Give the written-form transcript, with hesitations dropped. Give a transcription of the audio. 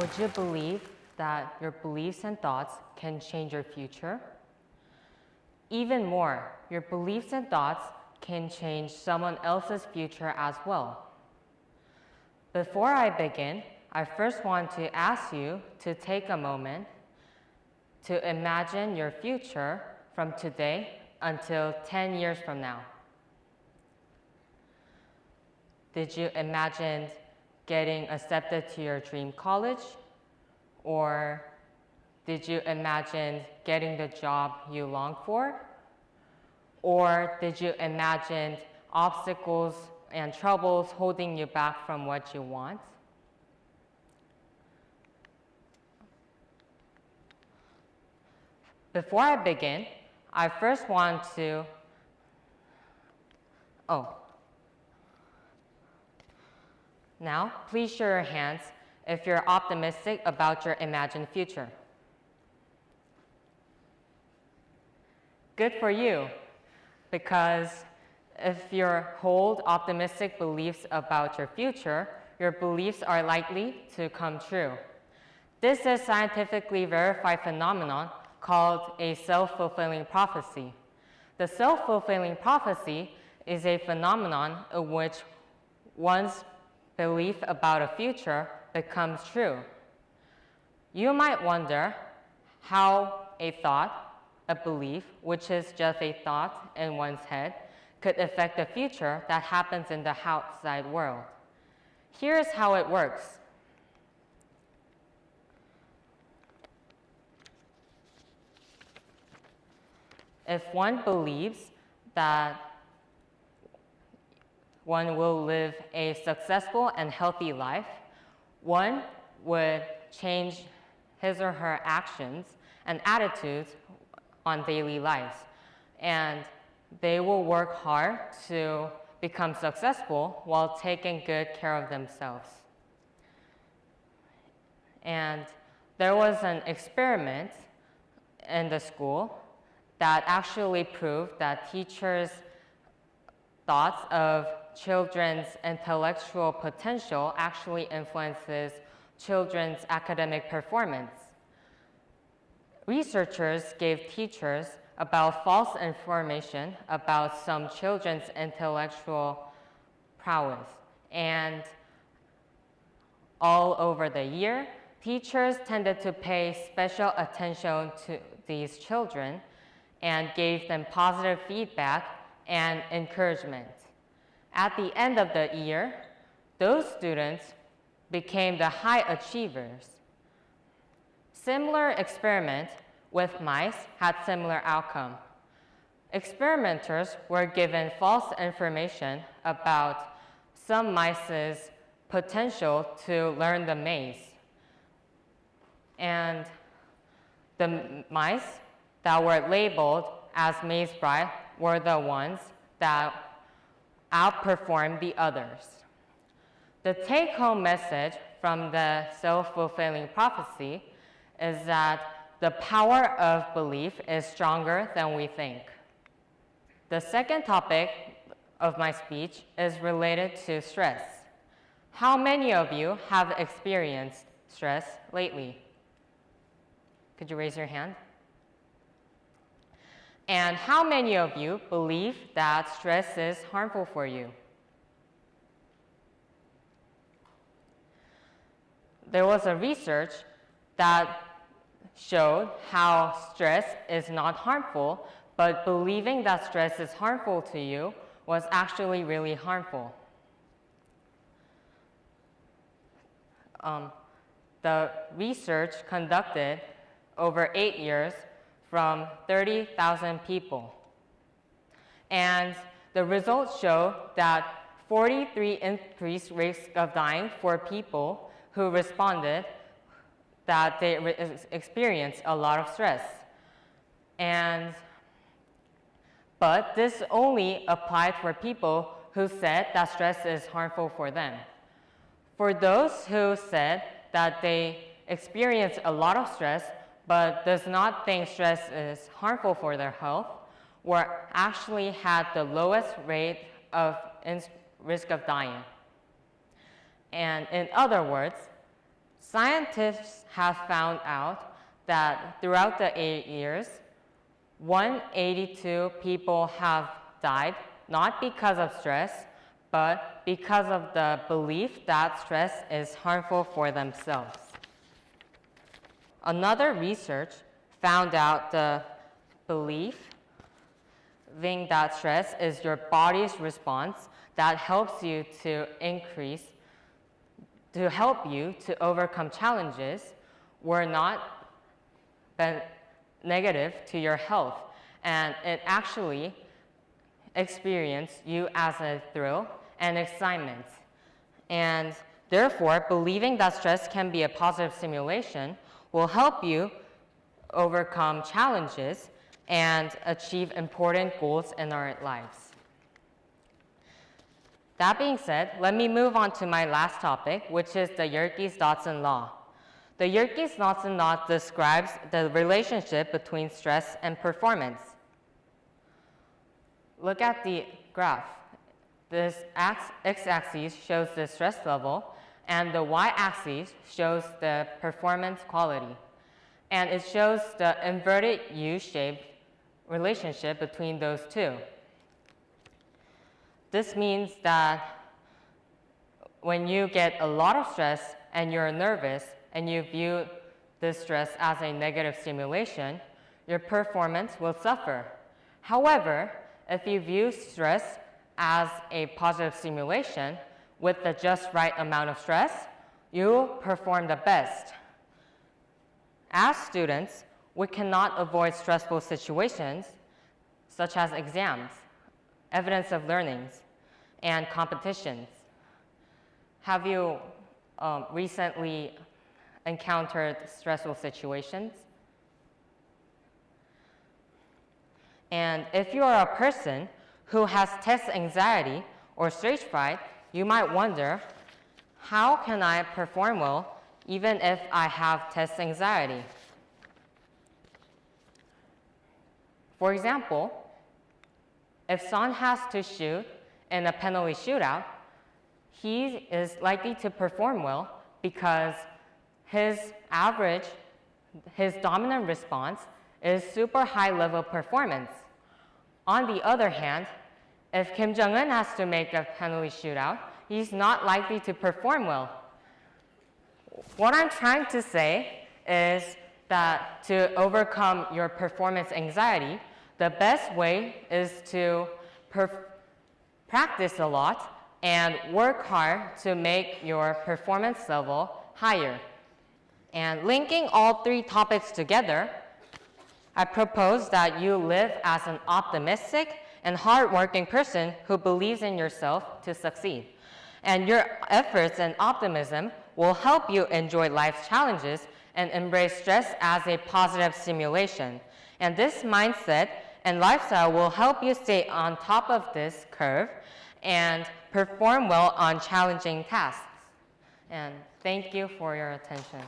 Would you believe that your beliefs and thoughts can change your future? Even more, your beliefs and thoughts can change someone else's future as well. Before I begin, I first want to ask you to take a moment to imagine your future from today until 10 years from now. Did you imagine getting accepted to your dream college? Or did you imagine getting the job you long for? Or did you imagine obstacles and troubles holding you back from what you want? Before I begin, I first want to, Now, please show your hands if you're optimistic about your imagined future. Good for you, because if you hold optimistic beliefs about your future, your beliefs are likely to come true. This is a scientifically verified phenomenon called a self-fulfilling prophecy. The self-fulfilling prophecy is a phenomenon in which one's belief about a future becomes true. You might wonder how a thought, a belief, which is just a thought in one's head, could affect the future that happens in the outside world. Here's how it works. If one believes that one will live a successful and healthy life, one would change his or her actions and attitudes on daily lives. And they will work hard to become successful while taking good care of themselves. And there was an experiment in the school that actually proved that teachers' thoughts of children's intellectual potential actually influences children's academic performance. Researchers gave teachers about false information about some children's intellectual prowess, and all over the year, teachers tended to pay special attention to these children and gave them positive feedback and encouragement. At the end of the year, those students became the high achievers. Similar experiment with mice had similar outcome. Experimenters were given false information about some mice's potential to learn the maze. And the mice that were labeled as maze bright were the ones that outperformed the others. The take-home message from the self-fulfilling prophecy is that the power of belief is stronger than we think. The second topic of my speech is related to stress. How many of you have experienced stress lately? Could you raise your hand? And how many of you believe that stress is harmful for you? There was a research that showed how stress is not harmful, but believing that stress is harmful to you was actually really harmful. The research conducted over 8 years from 30,000 people. And the results show that 43 increased risk of dying for people who responded that they experienced a lot of stress. But this only applied for people who said that stress is harmful for them. For those who said that they experience a lot of stress but does not think stress is harmful for their health, were actually had the lowest rate of risk of dying. And in other words, Scientists have found out that throughout the 8 years, 182 people have died, not because of stress, but because of the belief that stress is harmful for themselves. Another research found out the belief that stress is your body's response that helps you to help you to overcome challenges were not negative to your health, and it actually experienced you as a thrill and excitement. And therefore, believing that stress can be a positive stimulation will help you overcome challenges and achieve important goals in our lives. That being said, let me move on to my last topic, which is the Yerkes-Dodson law. The Yerkes-Dodson law describes the relationship between stress and performance. Look at the graph. This x-axis shows the stress level, and the y-axis shows the performance quality. And it shows the inverted U-shaped relationship between those two. This means that when you get a lot of stress and you're nervous and you view this stress as a negative stimulation, your performance will suffer. However, if you view stress as a positive stimulation with the just right amount of stress, you perform the best. As students, we cannot avoid stressful situations such as exams, evidence of learnings, and competitions. Have you recently encountered stressful situations? And if you are a person who has test anxiety or stage fright, you might wonder, how can I perform well even if I have test anxiety? For example, if Son has to shoot in a penalty shootout, he is likely to perform well because his dominant response is super high level performance. On the other hand, if Kim Jong-un has to make a penalty shootout, he's not likely to perform well. What I'm trying to say is that to overcome your performance anxiety, the best way is to practice a lot and work hard to make your performance level higher. And linking all three topics together, I propose that you live as an optimistic and hardworking person who believes in yourself to succeed. And your efforts and optimism will help you enjoy life's challenges and embrace stress as a positive stimulation. And this mindset and lifestyle will help you stay on top of this curve and perform well on challenging tasks. And thank you for your attention.